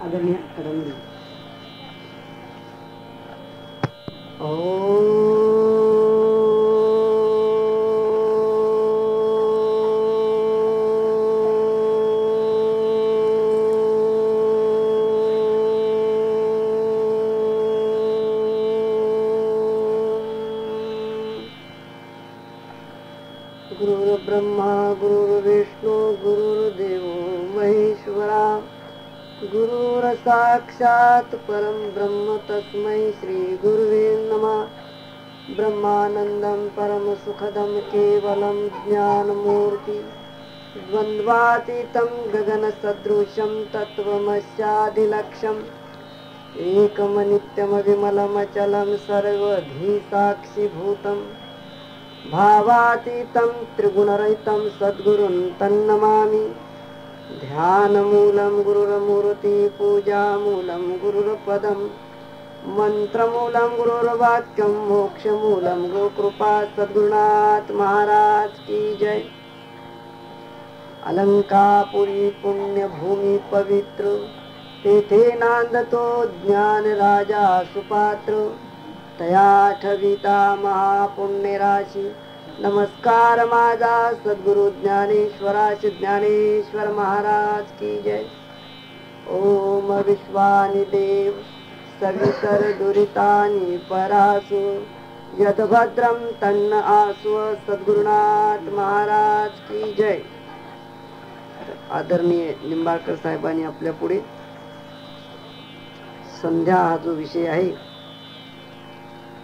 आदरणीय कडंबी गुरुर्ब्रह्मा गुरुर्विष्णू गुरुर्देवो महेश्वरा गुरुर्साक्षात् परं ब्रह्म तस्मै श्री गुरुवे नमः। ब्रह्मानन्दं परमसुखदं केवलं ज्ञानमूर्ति द्वन्द्वातीतं गगनसदृशं तत्त्वमस्यादिलक्ष्यम् एकमनित्यमविमलमचलं सर्वधी साक्षिभूतं भावातीतं त्रिगुणरहितं सद्गुरुं तन्नमामि। ध्यानमूलं गुरुर्मूर्ति पूजामूलं गुरुर्पदं मंत्रमूलं गुरुर्वाक्यं मोक्षमूलं गुरुकृपा सद्गुरुनाथ महाराज की जय। अलंकापुरी पुण्यभूमि पवित्र तेथे नांदतो ज्ञान राजा सुपात्र तया ठविता महापुण्य राशी। नमस्कार माझा सद्गुरु ज्ञानेश्वराश ज्ञानेश्वर महाराज की जय। ओम विश्वानि देव सवितर दुरितानि परासु यद्भद्रं तन्न आसु सद्गुरुनाथ महाराज की जय। आदरणीय निंबाळकर साहेबांनी आपल्या पुढे संध्या हा जो विषय आहे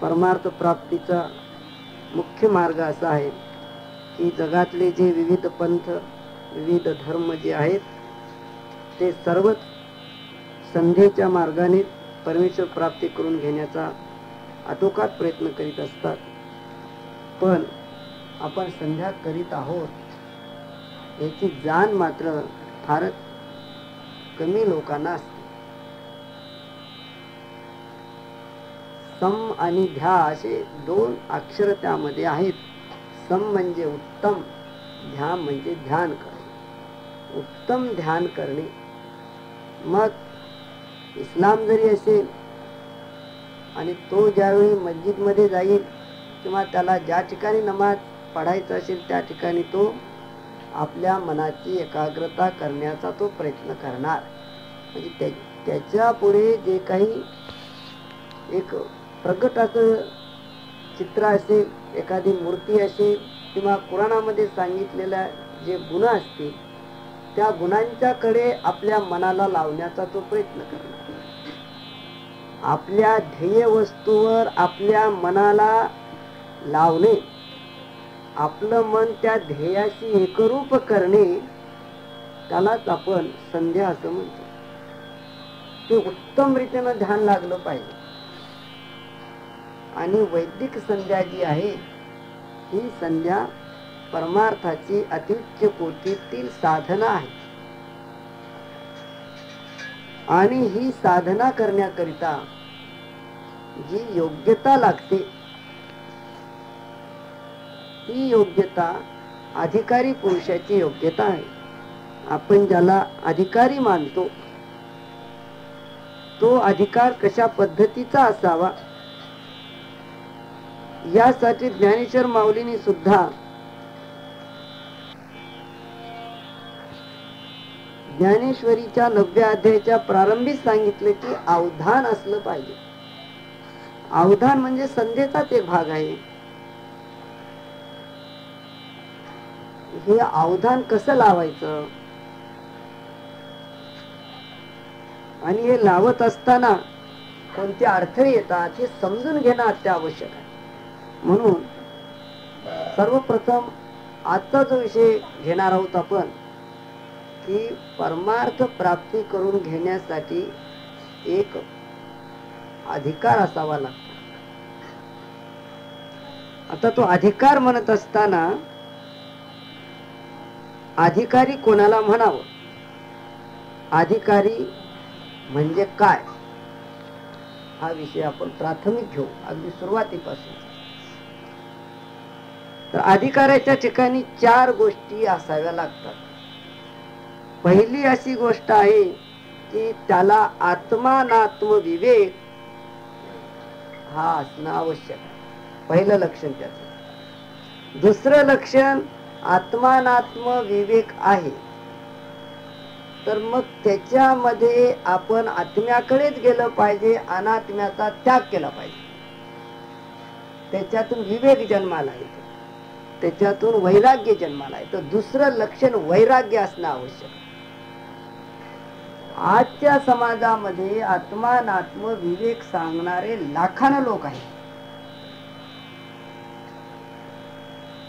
परमार्थ प्राप्तीचा मुख्य मार्ग असा आहे की जगातले जे विविध पंथ विविध धर्म जे आहेत ते सर्वच संध्येच्या मार्गाने परमेश्वर प्राप्ती करून घेण्याचा आटोकाट प्रयत्न करीत असतात। पण आपण संध्या करीत आहोत याची जाण मात्र फारच कमी लोकांना असते। सम आणि ध्या असे दोन अक्षर त्यामध्ये आहेत। सम म्हणजे उत्तम, ध्या म्हणजे ध्यान करणे, उत्तम ध्यान करणे। मग इस्लाम जरी असेल आणि तो ज्यावेळी मस्जिद मध्ये जाईल किंवा त्याला ज्या ठिकाणी नमाज पढायचा असेल त्या ठिकाणी तो आपल्या मनाची एकाग्रता करण्याचा तो प्रयत्न करणार। म्हणजे त्याच्या पुढे जे काही एक प्रगट असं चित्र असेल, एखादी मूर्ती असेल किंवा कुराणामध्ये सांगितलेल्या जे गुण असतील त्या गुणांच्याकडे आपल्या मनाला लावण्याचा तो प्रयत्न करणार। आपल्या ध्येय वस्तूवर आपल्या मनाला लावणे, आपलं मन त्या ध्येयाशी एकरूप करणे, त्यालाच आपण संध्या असं म्हणतो। ते उत्तम रीतीने ध्यान लागलं पाहिजे। आणि वैदिक संध्या जी आहे ही संध्या परमार्थाची अत्युच्च कोटीतील साधना आहे। आणि ही साधना करण्याकरिता जी योग्यता लागते ती योग्यता अधिकारी पुरुषाची योग्यता आहे। आपण ज्याला अधिकारी मानतो तो अधिकार कशा पद्धतीचा असावा यासाठी ज्ञानेश्वर माऊलींनी सुद्धा ज्ञानेश्वरीच्या 9व्या अध्यायाच्या प्रारंभी सांगितले की अवधान असलं पाहिजे। अवधान म्हणजे संध्येचाच एक भाग आहे। हे अवधान कसं लावायचं आणि हे लावत असताना कोणते अडथळे येतात हे समजून घेणं अत्यावश्यक आहे। म्हणून सर्वप्रथम आजचा जो विषय घेणार आहोत आपण की परमार्थ प्राप्ती करून घेण्यासाठी एक अधिकार असावा लागतो। आता तो अधिकार म्हणत असताना अधिकारी कोणाला म्हणावं, अधिकारी म्हणजे काय हा विषय आपण प्राथमिक घेऊ अगदी सुरुवातीपासून। तर अधिकाराच्या ठिकाणी 4 गोष्टी असाव्या लागतात। पहिली अशी गोष्ट आहे की त्याला आत्मानात्म विवेक हा असणं आवश्यक आहे. पहिलं लक्षण त्याचं. दुसरं लक्षण, आत्मानात्म विवेक आहे तर मग त्याच्यामध्ये आपण आत्म्याकडेच गेलं पाहिजे, अनात्म्याचा त्याग केला पाहिजे. त्याच्यातून विवेक जन्माला येतो, त्याच्यातून वैराग्य जन्माला येतं. दुसरं लक्षण वैराग्य असणं आवश्यक. आजच्या समाजामध्ये आत्मानात्म विवेक सांगणारे लाखानं लोक आहेत,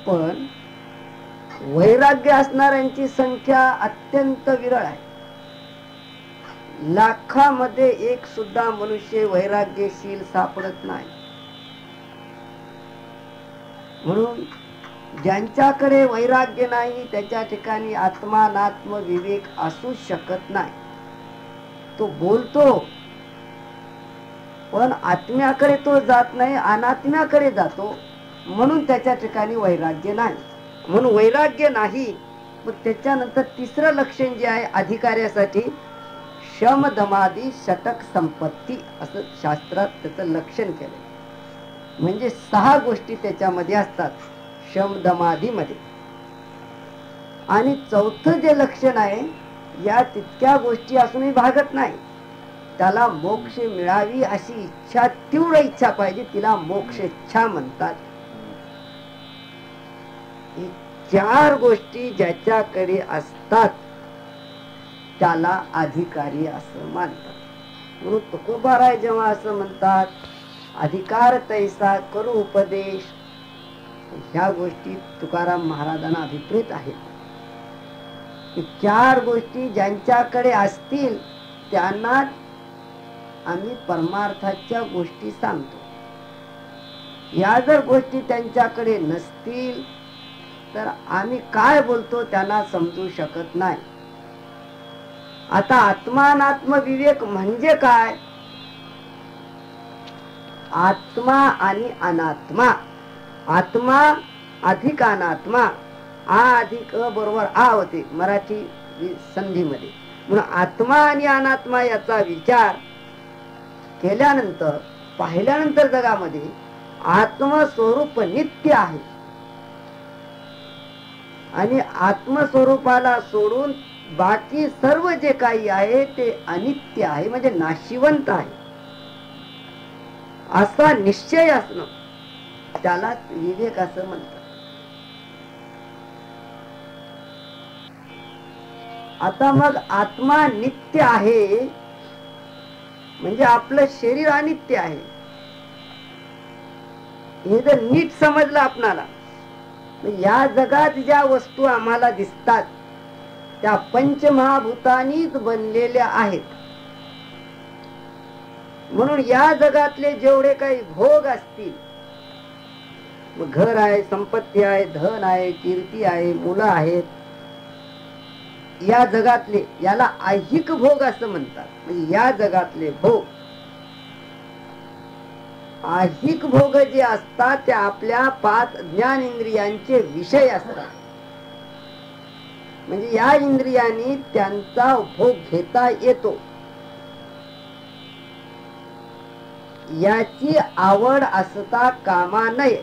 पण वैराग्य असणाऱ्यांची संख्या अत्यंत विरळ आहे. लाखामध्ये एक सुद्धा मनुष्य वैराग्यशील सापडत नाही. म्हणून ज्यांच्याकडे वैराग्य नाही त्याच्या ठिकाणी आत्मानात्म विवेक असू शकत नाही. तो बोलतो पण आत्म्याकडे तो जात नाही, अनात्म्याकडे जातो, म्हणून त्याच्या ठिकाणी वैराग्य नाही. म्हणून वैराग्य नाही. मग त्याच्यानंतर तिसरं लक्षण जे आहे अधिकाऱ्यासाठी, शम दमादी षटक संपत्ती असं शास्त्रात त्याचं लक्षण केलं. म्हणजे 6 गोष्टी त्याच्यामध्ये असतात शम दमादी मध्ये. आणि चौथं जे लक्षण आहे, या तितक्या गोष्टी असूनही भागत नाही. त्याला मोक्ष मिळावी अशी इच्छा, तीव्र इच्छा पाहिजे, तिला मोक्ष इच्छा म्हणतात. 4 गोष्टी ज्याच्याकडे असतात त्याला अधिकारी असं मानतात. म्हणून तुकोबाराय जेव्हा असं म्हणतात, अधिकार तैसा करू उपदेश, ह्या गोष्टी तुकाराम महाराजांना अभिप्रेत आहेत. 4 गोष्टी ज्यांच्याकडे असतील त्यांना आम्ही परमार्थाच्या गोष्टी सांगतो. या जर गोष्टी त्यांच्याकडे नसतील तर आम्ही काय बोलतो त्यांना समजू शकत नाही. आता आत्मानात्म विवेक म्हणजे काय? आत्मा आणि अनात्मा, आत्मा अधिक अनात्मा, आ अधिक अ बरोबर आ होते मराठी संधीमध्ये. म्हणून आत्मा आणि अनात्मा याचा विचार केल्यानंतर, पाहिल्यानंतर जगामध्ये आत्मस्वरूप नित्य आहे आणि आत्मस्वरूपाला सोडून बाकी सर्व जे काही आहे ते अनित्य आहे, म्हणजे नाशिवंत आहे, असा निश्चय असणं त्याला विवेक असं म्हणतात. आता मग आत्मा नित्य आहे म्हणजे आपलं शरीर अनित्य आहे हे जर नीट समजलं आपणाला, या जगात ज्या वस्तू आम्हाला दिसतात त्या पंचमहाभूतांनीच बनलेल्या आहेत. म्हणून या जगातले जेवढे काही भोग असतील, घर आहे, संपत्ती आहे, धन आहे, कीर्ती आहे, मुलं आहेत, या जगातले, याला ऐहिक भोग असं म्हणतात. म्हणजे या जगातले भोग, ऐहिक भोग जे असतात ते आपल्या 5 ज्ञानेंद्रियांचे विषय असतात. म्हणजे या इंद्रियांनी त्यांचा भोग घेता येतो. याची आवड असता कामा नये,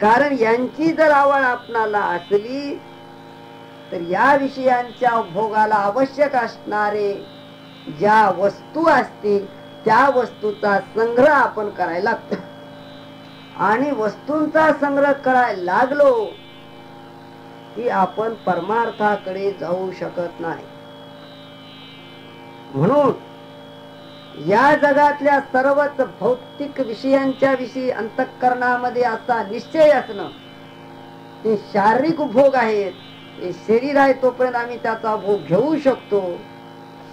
कारण यांची जर आवड आपणाला असली तर या विषयांच्या भोगाला आवश्यक असणारे ज्या वस्तू असतील त्या वस्तूचा संग्रह आपण करायला लागतो. आणि वस्तूंचा संग्रह करायला लागलो की आपण परमार्थाकडे जाऊ शकत नाही. म्हणून या जगातल्या सर्वच भौतिक विषयांच्या विषयी अंतःकरणामध्ये असा निश्चय असणं, ते शारीरिक भोग आहेत. हे शरीर आहे तोपर्यंत आम्ही त्याचा भोग घेऊ शकतो,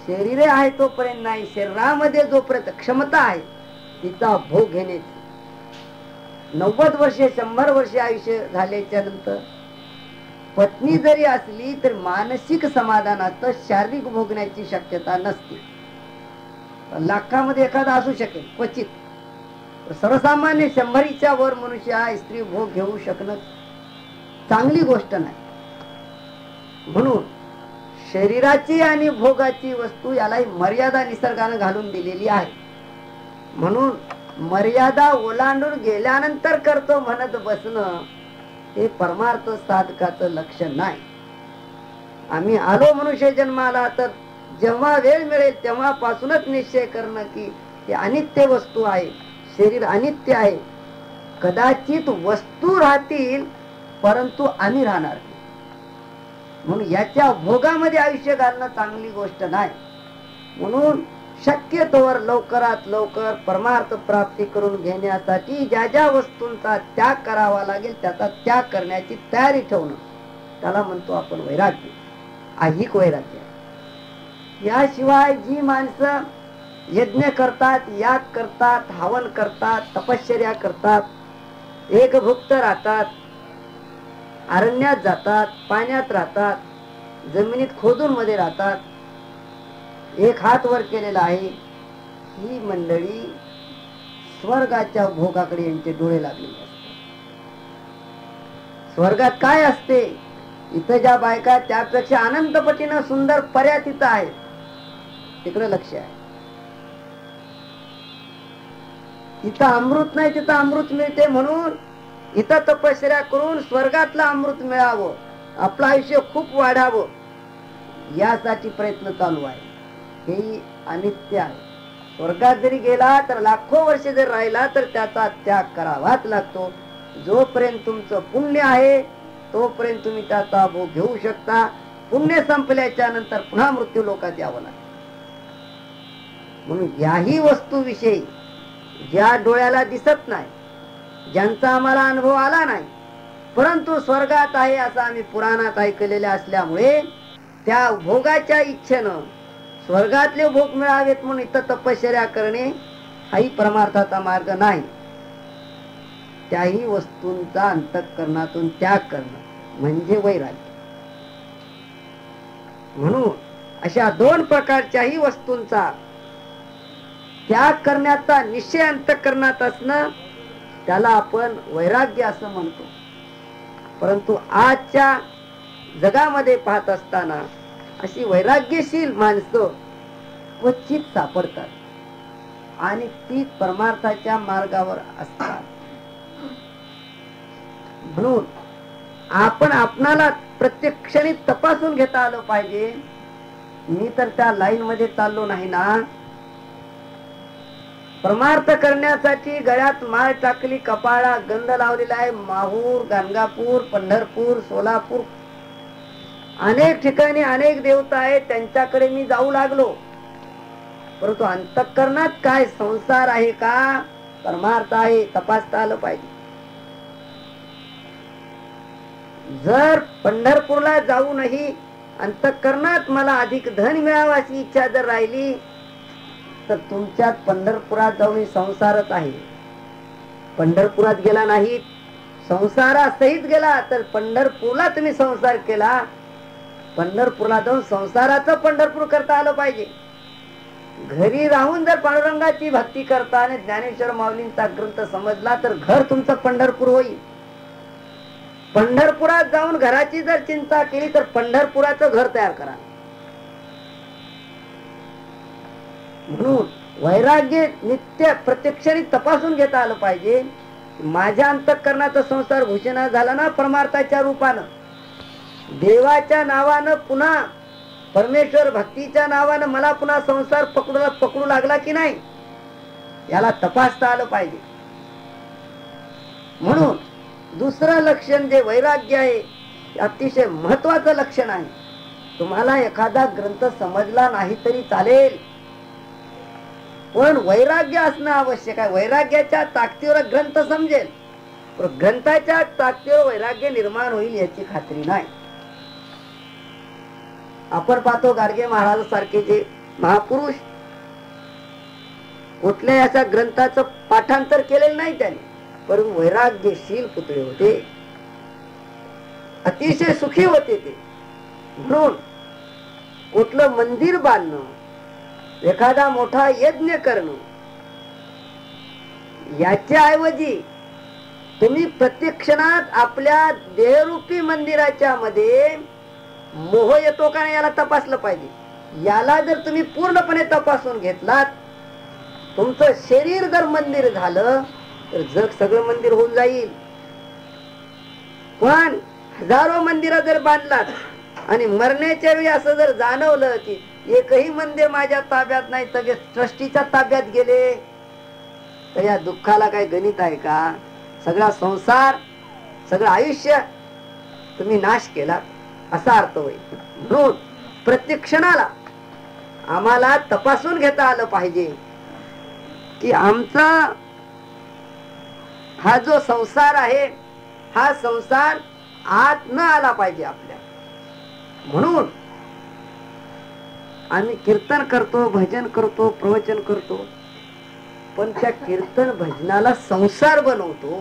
शरीर आहे तोपर्यंत नाही. शरीरामध्ये जोपर्यंत क्षमता आहे तिचा भोग घेणे. 90 वर्षे 100 वर्षे आयुष्य झाल्याच्या नंतर पत्नी जरी असली तर मानसिक समाधानात शारीरिक भोगण्याची शक्यता नसते. लाखामध्ये एखादा असू शकेल क्वचित, सर्वसामान्य 100च्या वर मनुष्य स्त्री भोग घेऊ शकणं चांगली गोष्ट नाही. म्हणून शरीराची आणि भोगाची वस्तू यालाही मर्यादा निसर्गाने घालून दिलेली आहे. म्हणून मर्यादा ओलांडून गेल्यानंतर करतो म्हणत बसणं हे परमार्थ साधकाचं लक्षण नाही. आम्ही आलो मनुष्य जन्माला तर जेव्हा वेळ मिळेल तेव्हापासूनच निश्चय करणं की हे अनित्य वस्तू आहे, शरीर अनित्य आहे. कदाचित वस्तू राहतील परंतु आम्ही राहणार नाही. म्हणून याच्या भोगामध्ये आयुष्य घालणं चांगली गोष्ट नाही. म्हणून शक्यतोवर लवकरात लवकर परमार्थ प्राप्ती करून घेण्यासाठी ज्या ज्या वस्तूंचा त्याग करावा लागेल त्याचा त्याग करण्याची तयारी ठेवणं त्याला म्हणतो आपण वैराग्य, ऐहिक वैराग्य. याशिवाय जी माणसं यज्ञ करतात, याग करतात, हवन करतात, तपश्चर्या करतात, एकभुक्त राहतात, अरण्यात जातात, पाण्यात राहतात, जमिनीत खोदून मध्ये राहतात, एक हात वर केलेला आहे, ही मंडळी स्वर्गाच्या भोगाकडे यांचे डोळे लागलेले असतात. स्वर्गात काय असते? इथं ज्या बायका त्यापेक्षा अनंत पटीनं सुंदर पर्या तिथं आहेत, तिकडे लक्ष आहे. इथं अमृत नाही, तिथं अमृत मिळते. म्हणून इथं तपश्चर्या करून स्वर्गातलं अमृत मिळावं, आपलं आयुष्य खूप वाढावं, यासाठी प्रयत्न चालू आहे. हे अनित्य आहे. स्वर्गात जरी गेला तर लाखो वर्ष जर राहिला तर त्याचा त्याग करावाच लागतो. जोपर्यंत तुमचं पुण्य आहे तोपर्यंत तुम्ही त्याचा भोग घेऊ शकता. पुण्य संपल्याच्या नंतर पुन्हा मृत्यू लोकात यावं लागतं. म्हणून याही वस्तूविषयी ज्या डोळ्याला दिसत नाही, ज्यांचा आम्हाला अनुभव आला नाही, परंतु स्वर्गात आहे असं आम्ही पुराणात ऐकलेले असल्यामुळे त्या भोगाच्या इच्छेनं स्वर्गातले भोग मिळावेत म्हणून इथं तपश्चर्या करणे हाही परमार्थाचा मार्ग नाही. त्याही वस्तूंचा अंतःकरणातून त्याग करणं म्हणजे वैराग्य. म्हणून अशा दोन प्रकारच्याही वस्तूंचा त्याग करण्याचा निश्चय अंतःकरणात असणं त्याला आपण वैराग्य असं म्हणतो. परंतु आजच्या जगामध्ये पाहत असताना अशी वैराग्यशील माणसं क्वचित सापडतात आणि ती परमार्थाच्या मार्गावर असतात. म्हणून आपण आपणाला प्रत्येक क्षणी तपासून घेता आलं पाहिजे. मी तर त्या लाईन मध्ये चाललो नाही ना. परमार्थ करण्यासाठी गळ्यात माळ टाकली, कपाळा गंध लावलेला आहे. माहूर, गाणगापूर, पंढरपूर, सोलापूर अनेक ठिकाणी अनेक देवता आहेत, त्यांच्याकडे मी जाऊ लागलो. परंतु अंतःकरणात काय संसार आहे का परमार्थ आहे तपासता आलं पाहिजे. जर पंढरपूरला जाऊनही अंतःकरणात मला अधिक धन मिळावं अशी इच्छा जर राहिली तर तुमच्यात पंढरपुरात जाऊन संसारच आहे. पंढरपुरात गेला नाही, संसारासहित गेला तर पंढरपूरला तुम्ही संसार केला. पंढरपूरला जाऊन संसाराचं पंढरपूर करता आलं पाहिजे. घरी राहून जर पांडुरंगाची भक्ती करता आणि ज्ञानेश्वर माऊलींचा ग्रंथ समजला तर घर तुमचं पंढरपूर होईल. पंढरपुरात जाऊन घराची जर चिंता केली तर पंढरपुराचं घर तयार करा. म्हणून वैराग्य नित्य प्रत्यक्षाने तपासून घेता आलं पाहिजे. माझ्या अंतःकरणाचा संसार घोषणा झाला ना परमार्थाच्या रूपानं, देवाच्या नावानं पुन्हा परमेश्वर भक्तीच्या नावानं मला पुन्हा संसार पकडू लागला की नाही याला तपासता आलं पाहिजे. म्हणून दुसरं लक्षण जे वैराग्य आहे अतिशय महत्वाचं लक्षण आहे. तुम्हाला एखादा ग्रंथ समजला नाही तरी चालेल, पण वैराग्य असणं आवश्यक आहे. वैराग्याच्या ताकदीवर ग्रंथ समजेल, पण ग्रंथाच्या ताकदीवर वैराग्य निर्माण होईल याची खात्री नाही. आपण पाहतो गाडगे महाराज सारखे जे महापुरुष कुठल्याही अशा ग्रंथाचं पाठांतर केलेलं नाही त्याने, परंतु वैराग्यशील पुतळे होते, अतिशय सुखी होते ते. म्हणून कुठलं मंदिर बांधणं, एखादा मोठा यज्ञ करणं याच्या ऐवजी तुम्ही प्रत्यक्षणात आपल्या देहरूपी मंदिराच्या मध्ये मोह येतो का नाही याला तपासलं पाहिजे. याला जर तुम्ही पूर्णपणे तपासून घेतलात, तुमचं शरीर जर मंदिर झालं तर जग सगळं मंदिर होऊन जाईल. पण हजारो मंदिरं जर बांधलात आणि मरण्याच्या वेळी असं जर जाणवलं की एकही मंदिर माझ्या ताब्यात नाही, सगळे सृष्टीच्या ताब्यात गेले, तर या दुःखाला काही गणित आहे का? सगळा संसार, सगळं आयुष्य तुम्ही नाश केला असा अर्थ होईल. म्हणून प्रत्येक क्षणाला आम्हाला तपासून घेता आलं पाहिजे की आमचा हा जो संसार आहे, हा संसार आत न आला पाहिजे आपल्या. म्हणून आम्ही कीर्तन करतो, भजन करतो, प्रवचन करतो, पण त्या कीर्तन भजनाला संसार बनवतो.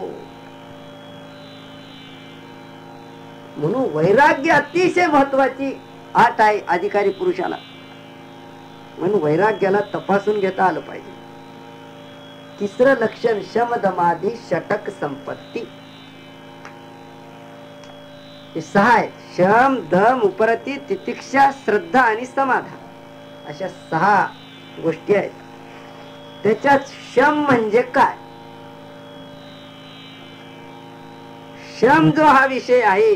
म्हणून वैराग्य अतिशय महत्वाची आट आहे अधिकारी पुरुषाला. म्हणून वैराग्याला तपासून घेता आलं पाहिजे. तिसरं लक्षण शम दमादी षटक संपत्ती. हे सहा आहेत. शम, दम, उपरती, तितिक्षा, श्रद्धा आणि समाधान, अशा सहा गोष्टी आहेत. त्याच्यात शम म्हणजे काय? शम जो हा विषय आहे,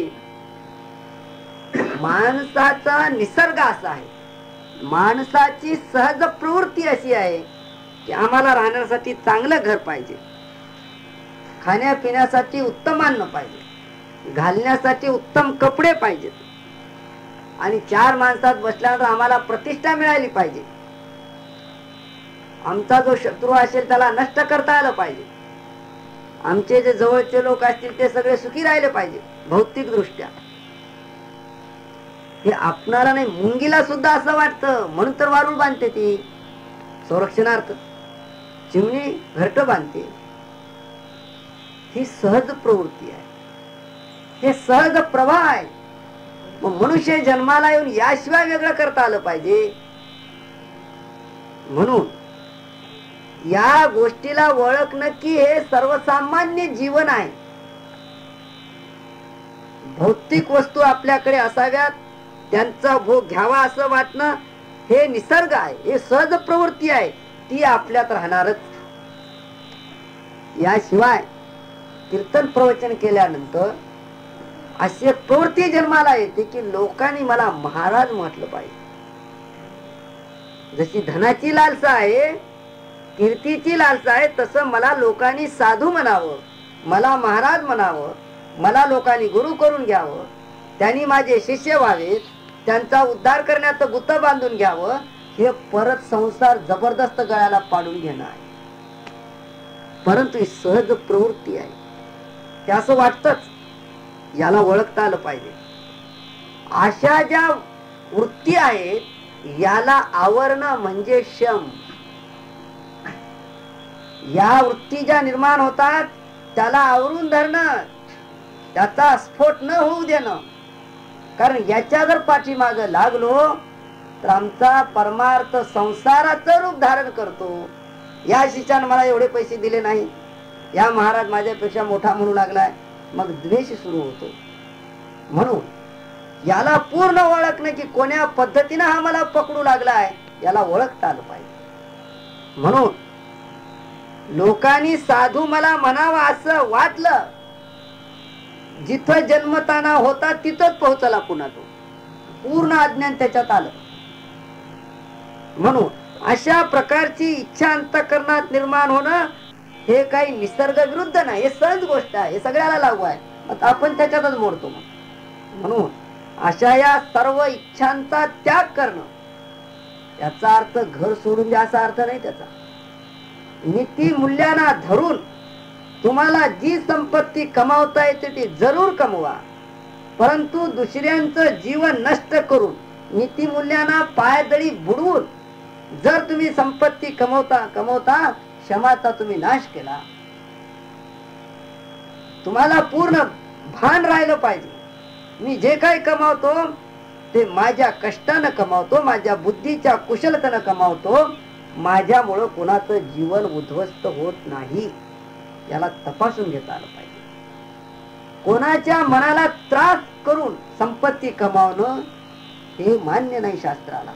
माणसाचा निसर्ग असा आहे, माणसाची सहज प्रवृत्ती अशी आहे की आम्हाला राहण्यासाठी चांगलं घर पाहिजे, खाण्यापिण्यासाठी उत्तम अन्न पाहिजे, घालण्यासाठी उत्तम कपडे पाहिजेत, आणि चार माणसात बसल्यानंतर आम्हाला प्रतिष्ठा मिळाली पाहिजे. आमचा जो शत्रू असेल त्याला नष्ट करता आलं पाहिजे. आमचे जे जवळचे लोक असतील ते सगळे सुखी राहिले पाहिजे भौतिक दृष्ट्या. हे आपणाला नाही, मुंगीला सुद्धा असं वाटतं, म्हणून तर वारूळ बांधते ती संरक्षणार्थ, चिमणी घरट बांधते. ही सहज प्रवृत्ती आहे, हे सहज प्रवाह आहे. मग मनुष्य जन्माला येऊन याशिवाय वेगळं करता आलं पाहिजे. म्हणून या गोष्टीला ओळखणं की हे सर्वसामान्य जीवन आहे. भौतिक वस्तू आपल्याकडे असाव्यात, त्यांचा भोग घ्यावा असं वाटणं हे निसर्ग आहे, हे सहज प्रवृत्ती आहे, ती आपल्यात राहणारच. याशिवाय कीर्तन प्रवचन केल्यानंतर अशी एक प्रवृत्ती जन्माला येते की लोकांनी मला महाराज म्हटलं पाहिजे. जशी धनाची लालसा आहे, कीर्तीची लालसा आहे, तसं मला लोकांनी साधू म्हणावं, मला महाराज म्हणावं, मला लोकांनी गुरु करून घ्यावं, त्यांनी माझे शिष्य व्हावेत, त्यांचा उद्धार करण्याचं गुत्त बांधून घ्यावं. हे परत संसार जबरदस्त गळ्याला पाडून घेणं आहे. परंतु ही सहज प्रवृत्ती आहे, ते असं वाटतच. याला ओळखता आलं पाहिजे. अशा ज्या वृत्ती आहेत याला आवरणं म्हणजे शम. या वृत्ती ज्या निर्माण होतात त्याला आवरून धरणं, त्याचा स्फोट न होऊ देणं. कारण याच्या जर पाठीमाग लागलो तर आमचा परमार्थ संसाराचं रूप धारण करतो. या शिष्यानं मला एवढे पैसे दिले नाही, या महाराज माझ्यापेक्षा मोठा म्हणू लागलाय, मग द्वेष सुरू होतो. म्हणून याला पूर्ण ओळखणं की कोण्या पद्धतीनं हा मला पकडू लागलाय याला ओळखता आलं पाहिजे. म्हणून लोकांनी साधू मला म्हणावा असं वाटलं, जिथं जन्मताना होता तिथंच पोहोचला पुन्हा तो, पूर्ण अज्ञान त्याच्यात आलं. म्हणून अशा प्रकारची इच्छा अंतःकरणात निर्माण होणं हे काही निसर्ग विरुद्ध नाही, हे सहज गोष्ट आहे, हे सगळ्याला लागू आहे. आता आपण त्याच्यातच मोडतो. म्हणून अशा या सर्व इच्छांचा त्याग करणं, याचा अर्थ घर सोडून द्या असा अर्थ नाही त्याचा. नीती मूल्यांना धरून तुम्हाला जी संपत्ती कमावता येते ती जरूर कमवा, परंतु दुसऱ्यांचं जीवन नष्ट करून नीती मूल्यांना पायदळी बुडवून जर तुम्ही संपत्ती कमवता क्षमाचा तुम्ही नाश केला. तुम्हाला पूर्ण भान राहिलं पाहिजे, मी जे काही कमावतो ते माझ्या कष्टानं कमावतो, माझ्या बुद्धीच्या कुशलतेनं कमावतो, माझ्यामुळं कोणाचं जीवन उद्ध्वस्त होत नाही. याला तपासून घेता आलं पाहिजे. कोणाच्या मनाला त्रास करून संपत्ती कमावणं हे मान्य नाही शास्त्राला,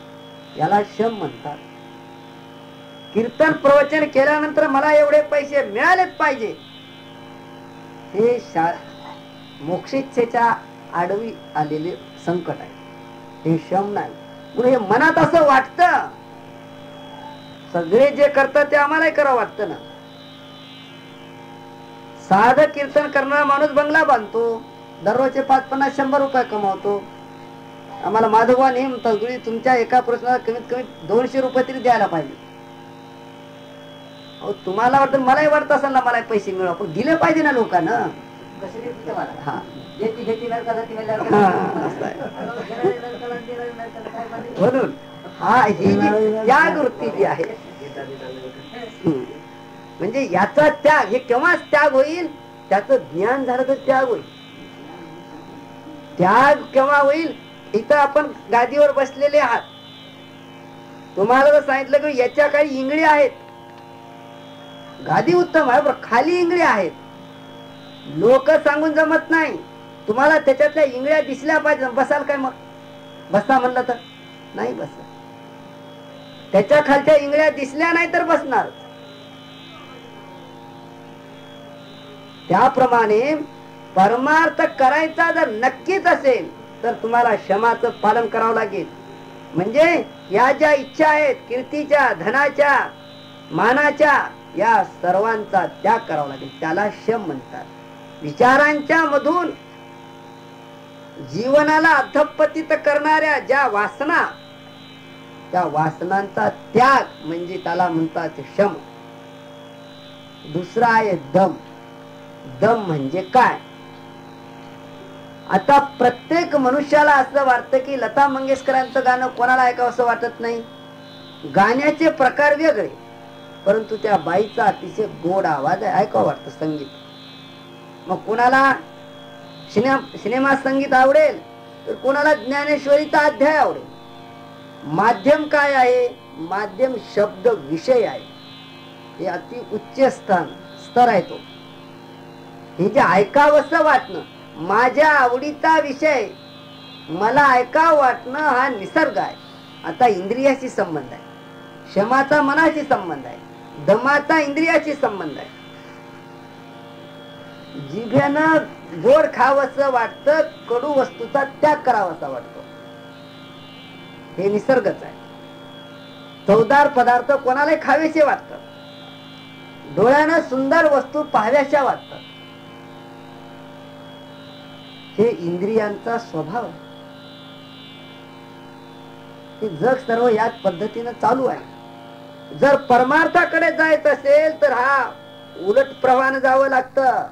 याला शम म्हणतात. कीर्तन प्रवचन केल्यानंतर मला एवढे पैसे मिळालेच पाहिजे, हे मोक्षेच्छेच्या आडवी आलेले संकट आहे, हे शम नाही. म्हणून हे मनात असं वाटतं, सगळे जे करतात ते आम्हालाही करावं वाटतं ना. साधं कीर्तन करणारा माणूस बंगला बांधतो, दररोजचे 550-100 रुपये कमावतो. आम्हाला माधवा नेम तगडी तुमच्या एका प्रश्नाला कमीत कमी 200 रुपये तरी द्यायला पाहिजे. तुम्हाला वाटतं, मलाही वाटतं असेल ना मला पैसे मिळवा, पण दिले पाहिजे ना लोकांना. म्हणून हा ही त्याग वृत्ती जी आहे, म्हणजे याचा त्याग, हे केव्हाच त्याग होईल, त्याचं ज्ञान झालं तर त्याग होईल. त्याग केव्हा होईल? इथं आपण गादीवर बसलेले आहात, तुम्हाला जर सांगितलं की याच्या काही इंगळी आहेत, गादी उत्तम आहे पण खाली इंगळी आहेत, लोक सांगून जमत नाही. तुम्हाला त्याच्यातल्या इंगळ्या दिसल्या पाहिजे, बसाल काय? मग बसा म्हणलं तर नाही बसा. त्याच्या खालच्या इंगळ्या दिसल्या नाही तर बसणार. त्याप्रमाणे परमार्थ करायचा जर नक्कीच असेल तर तुम्हाला क्षमाचं पालन करावं लागेल. म्हणजे या ज्या इच्छा आहेत, कीर्तीच्या, धनाच्या, मानाच्या, या सर्वांचा त्याग करावा लागेल, त्याला शम म्हणतात. विचारांच्या मधून जीवनाला अधपतित करणाऱ्या ज्या वासना, त्या वासनांचा त्याग म्हणजे त्याला म्हणतात शम. दुसरा आहे दम. दम म्हणजे काय? आता प्रत्येक मनुष्याला असं वाटतं की लता मंगेशकरांचं गाणं कोणाला ऐकावं असं वाटत नाही. गाण्याचे प्रकार वेगळे, परंतु त्या बाईचा अतिशय गोड आवाज आहे, ऐकावं वाटतं संगीत. मग कोणाला सिनेमा संगीत आवडेल तर कोणाला ज्ञानेश्वरीचा अध्याय आवडेल. माध्यम काय आहे? माध्यम शब्द विषय आहे, हे अति उच्च स्तर आहे तो. हे जे ऐकावंसं वाटणं, माझ्या आवडीचा विषय मला ऐकावं वाटणं हा निसर्ग आहे. आता इंद्रियाशी संबंध आहे, क्षमाचा मनाशी संबंध आहे, दमाचा इंद्रियाशी संबंध आहे. जिभेनं गोड खावंसं वाटतं, कडू वस्तूचा त्याग करावासा वाटतो, हे निसर्गच आहे. चवदार पदार्थ कोणालाही खावेसे वाटतात, डोळ्यानं सुंदर वस्तू पाहाव्याशा वाटतात, हे इंद्रियांचा स्वभाव. हे जग सर्व याच पद्धतीनं चालू आहे. जर परमार्थाकडे जायचं असेल तर हा उलट प्रवाहानं जावं लागतं.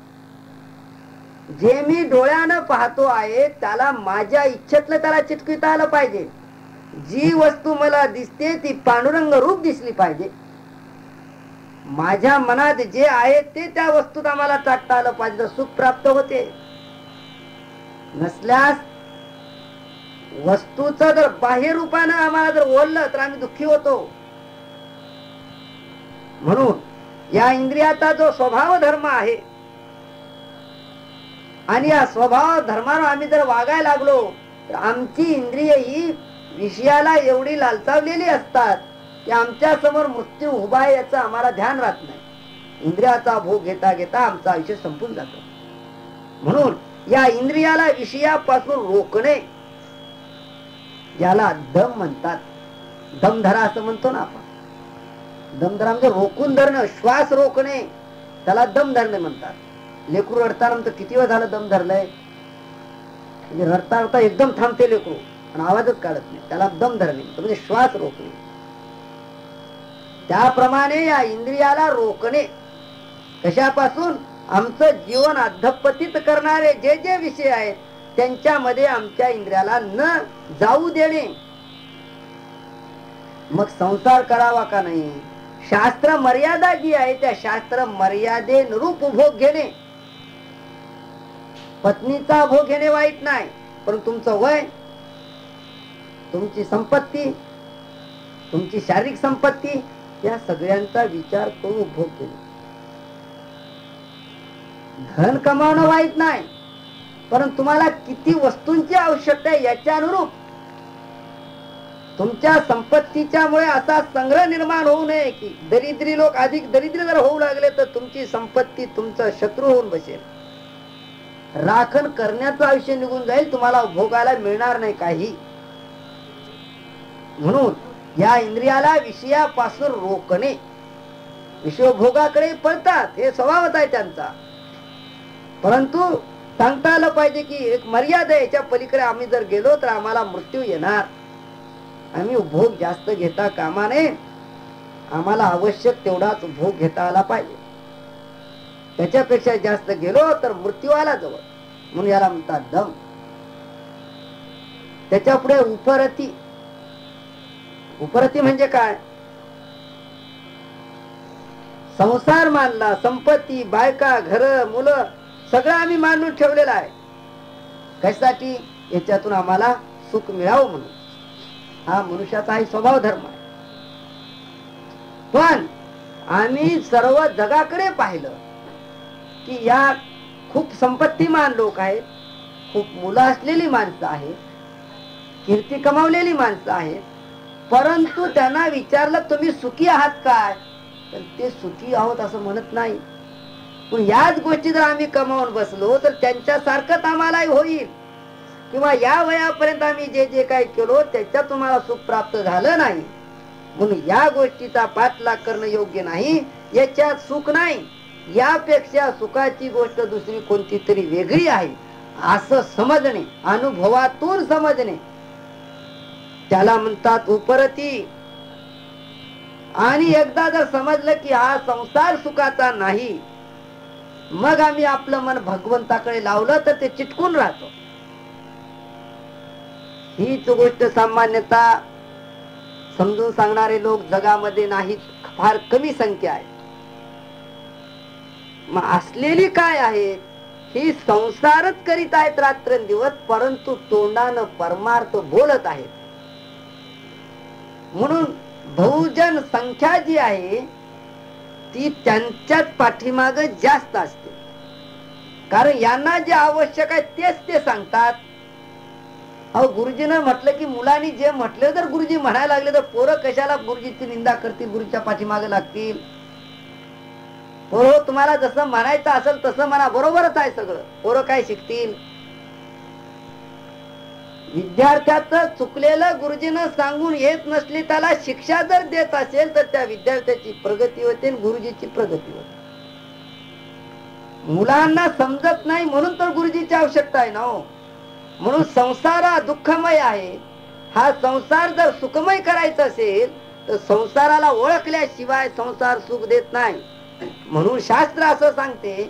जे मी डोळ्यानं पाहतो आहे त्याला माझ्या इच्छेतलं त्याला चिटकविता आलं पाहिजे. जी वस्तू मला दिसते ती पांडुरंग रूप दिसली पाहिजे. माझ्या मनात जे आहे ते त्या वस्तूत आम्हाला टाकता आलं पाहिजे, तर सुख प्राप्त होते. नसल्यास वस्तूचं जर बाह्य रूपानं आम्हाला जर ओढलं तर आम्ही दुःखी होतो. म्हणून या इंद्रियाचा जो स्वभाव धर्म आहे आणि या स्वभाव धर्मावर आम्ही जर वागायला लागलो तर आमची इंद्रिय ही विषयाला एवढी लालचावलेली असतात की आमच्या समोर मृत्यू उभा आहे याचं आम्हाला ध्यान राहत नाही. इंद्रियाचा भोग घेता घेता आमचं आयुष्य संपून जातं. म्हणून या इंद्रियाला विषयापासून रोखणे याला दम म्हणतात. दमधरा असं म्हणतो ना आपण. दमधरा म्हणजे रोखून धरणं, श्वास रोखणे, त्याला दम धरणे म्हणतात. लेकरू रडताना म्हणतं किती वेळ झालं दम धरलंय, म्हणजे रडता रडता एकदम थांबते लेकरू आणि आवाजच काढत नाही, त्याला दम धरणे म्हणजे श्वास रोखणे. त्याप्रमाणे या इंद्रियाला रोखणे कशापासून? आमचं जीवन अधपतित करणारे जे जे विषय आहेत त्यांच्यामध्ये आमच्या इंद्रियाला न जाऊ देणे. मग संसार करावा का नाही? शास्त्र मर्यादा जी आहे त्या शास्त्र मर्यादेनुरूप भोग घेणे. पत्नीचा भोग घेणे वाईट नाही, पण तुमचं वय, तुमची संपत्ती, तुमची शारीरिक संपत्ती या सगळ्यांचा विचार करून भोग घेणे. धन कमावणं वाईट नाही, परंतु तुम्हाला किती वस्तूंची आवश्यकता आहे याच्या अनुरूप तुमच्या संपत्तीच्या मुळे असा संग्रह निर्माण होऊ नये की दरिद्री लोक अधिक दरिद्री जर होऊ लागले तर तुमची संपत्ती तुमचा शत्रू होऊन बसेल. राखण करण्याचं आयुष्य निघून जाईल, तुम्हाला भोगायला मिळणार नाही काही. म्हणून या इंद्रियाला विषयापासून रोखणे. विषयभोगाकडे पळतात, हे स्वभावच आहे त्यांचा. परंतु सांगता आलं पाहिजे की एक मर्यादा, याच्या पलीकडे आम्ही जर गेलो तर आम्हाला मृत्यू येणार. आम्ही भोग जास्त घेता कामा नये, आम्हाला आवश्यक तेवढाच भोग घेता आला पाहिजे. त्याच्यापेक्षा जास्त गेलो तर मृत्यू आला जवळ, म्हणून याला म्हणतात दम. त्याच्या पुढे उपरती. उपरती म्हणजे काय? संसार मानला, संपत्ती, बायका, घर, मुलं सगळं आम्ही मांडून ठेवलेलं आहे. कशासाठी? याच्यातून आम्हाला सुख मिळावं म्हणून. हा मनुष्याचाही स्वभाव धर्म आहे. पण आम्ही सर्व जगाकडे पाहिलं की या खूप संपत्तीमान लोक आहेत, खूप मुलं असलेली माणसं आहेत, कीर्ती कमावलेली माणसं आहेत. परंतु त्यांना विचारलं तुम्ही सुखी आहात काय, तर ते सुखी आहोत असं म्हणत नाही. पण याच गोष्टी जर आम्ही कमावून बसलो तर त्यांच्यासारखंच आम्हालाही होईल, किंवा या वयापर्यंत आम्ही जे जे काही केलो त्याच्यात तुम्हाला सुख प्राप्त झालं नाही. म्हणून या गोष्टीचा पाठलाग करणं योग्य नाही. याच्यात सुख नाही, यापेक्षा सुखाची गोष्ट दुसरी कोणती तरी वेगळी आहे असं समजणे, अनुभवातून समजणे, त्याला म्हणतात उपरती. आणि एकदा जर समजलं की हा संसार सुखाचा नाही, मग आम्ही आपलं मन भगवंताकडे लावलं तर ते चिटकून राहतो. हीच गोष्ट सामान्यतः समजून सांगणारे लोक जगामध्ये नाहीत, फार कमी संख्या आहे. मग असलेली काय आहे? ही संसारच करीत आहेत रात्रंदिवस, परंतु तोंडानं परमार्थ बोलत आहेत. म्हणून बहुजन संख्या जी आहे ती त्यांच्याच पाठीमाग जास्त असते. कारण यांना जे आवश्यक आहे तेच ते सांगतात. अहो, गुरुजीनं म्हटलं की मुलांनी जे म्हटलं, जर गुरुजी म्हणायला लागले तर पोरं कशाला गुरुजीची निंदा करतील, गुरुच्या पाठीमागे लागतील. पोरं, तुम्हाला जसं म्हणायचं असेल तसं म्हणा, बरोबरच आहे सगळं. पोरं काय शिकतील? विद्यार्थ्याचं चुकलेलं गुरुजीनं सांगून येत नसली, त्याला शिक्षा जर देत असेल तर त्या विद्यार्थ्याची प्रगती होते आणि गुरुजीची प्रगती होते. मुलांना समजत नाही म्हणून तर गुरुजीची आवश्यकता आहे ना हो. म्हणून संसार हा दुःखमय आहे. हा संसार जर सुखमय करायचा असेल तर संसाराला ओळखल्याशिवाय संसार सुख देत नाही. म्हणून शास्त्र असं सांगते,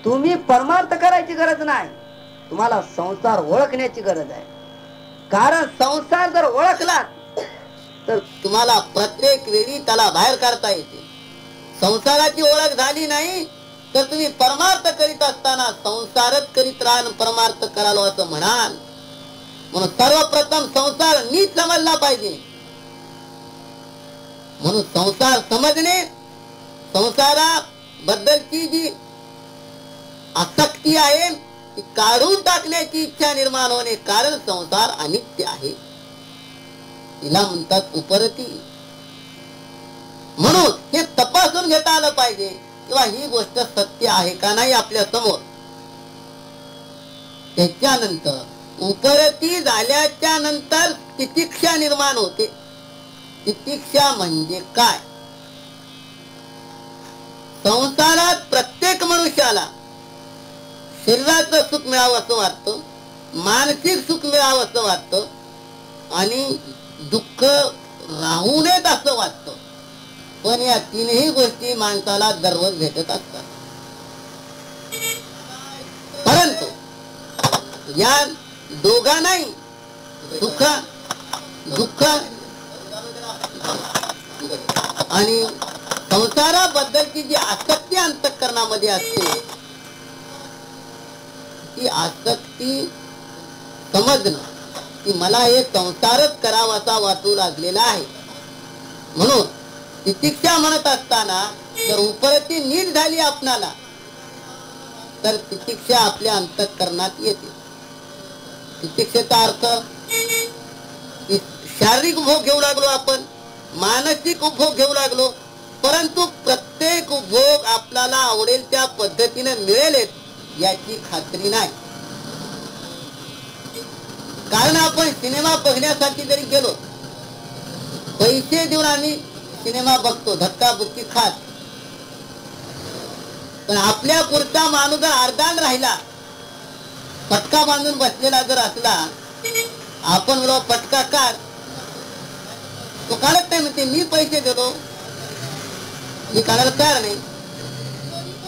तुम्ही परमार्थ करायची गरज नाही, तुम्हाला संसार ओळखण्याची गरज आहे. कारण संसार जर ओळखला तर तुम्हाला प्रत्येक वेळी त्याला बाहेर काढता येते. संसाराची ओळख झाली नाही तर तुम्ही परमार्थ करीत असताना संसारच करीत राहा, परमार्थ करालो असं म्हणाल. म्हणून सर्वप्रथम संसार नीट समजला पाहिजे. म्हणून संसार समजणे, संसाराबद्दलची जी आसक्ती आहे ती काढून टाकण्याची इच्छा निर्माण होणे. कारण संसार अनित्य आहे, तिला म्हणतात उपरती. म्हणून हे तपासून घेता आलं पाहिजे किंवा ही गोष्ट सत्य आहे का नाही आपल्या समोर. त्याच्यानंतर उपरती झाल्याच्या नंतर तितिक्षा निर्माण होते. तितिक्षा म्हणजे काय? संसारात प्रत्येक मनुष्याला शरीराचं सुख मिळावं असं वाटतं, मानसिक सुख मिळावं असं वाटतं, आणि दुःख राहू नयेत असं वाटतं. पण या तीनही गोष्टी माणसाला दररोज भेटत असतात. परंतु या दोघांनाही सुख दुःख आणि संसाराबद्दलची जी आसक्ती अंतःकरणामध्ये असते, ती आसक्ती समजणं की मला हे संसारच करावासा वाटू लागलेला आहे. म्हणून तितिक्षा म्हणत असताना जर उपरती नीट झाली आपणाला तर तितिक्षा आपल्या अंतःकरणात येते. तितिक्षेचा अर्थ शारीरिक उपभोग घेऊ लागलो आपण, मानसिक उपभोग घेऊ लागलो, परंतु प्रत्येक उपभोग आपल्याला आवडेल त्या पद्धतीने मिळेल याची खात्री नाही. कारण आपण सिनेमा बघण्यासाठी जरी गेलो, पैसे देऊन आम्ही सिनेमा बघतो धक्काबुक्की खात, पण आपल्या पुरता माणूस जर अर्धान राहिला, पटका बांधून बसलेला जर असला, आपण म्हणलो पटका काढ, तो काढत नाही, म्हणते मी पैसे देतो, मी काढायला तयार नाही.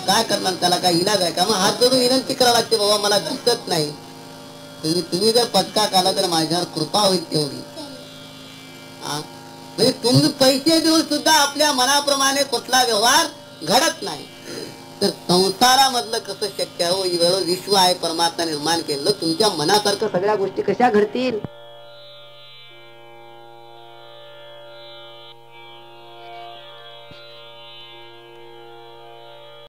काय करणार, त्याला काय इलाज आहे का? मग हात जोडून विनंती करावं लागते, बाबा मला दिसत नाही, तुम्ही जर पटका काढला तर माझ्यावर कृपा होईल तेवढी. म्हणजे तुम्ही पैसे देऊन सुद्धा आपल्या मनाप्रमाणे कुठला व्यवहार घडत नाही, तर संसारामधलं कसं शक्य आहे? विश्व आहे, परमात्मा निर्माण केलं, तुमच्या मनासारखं सगळ्या गोष्टी कशा घडतील?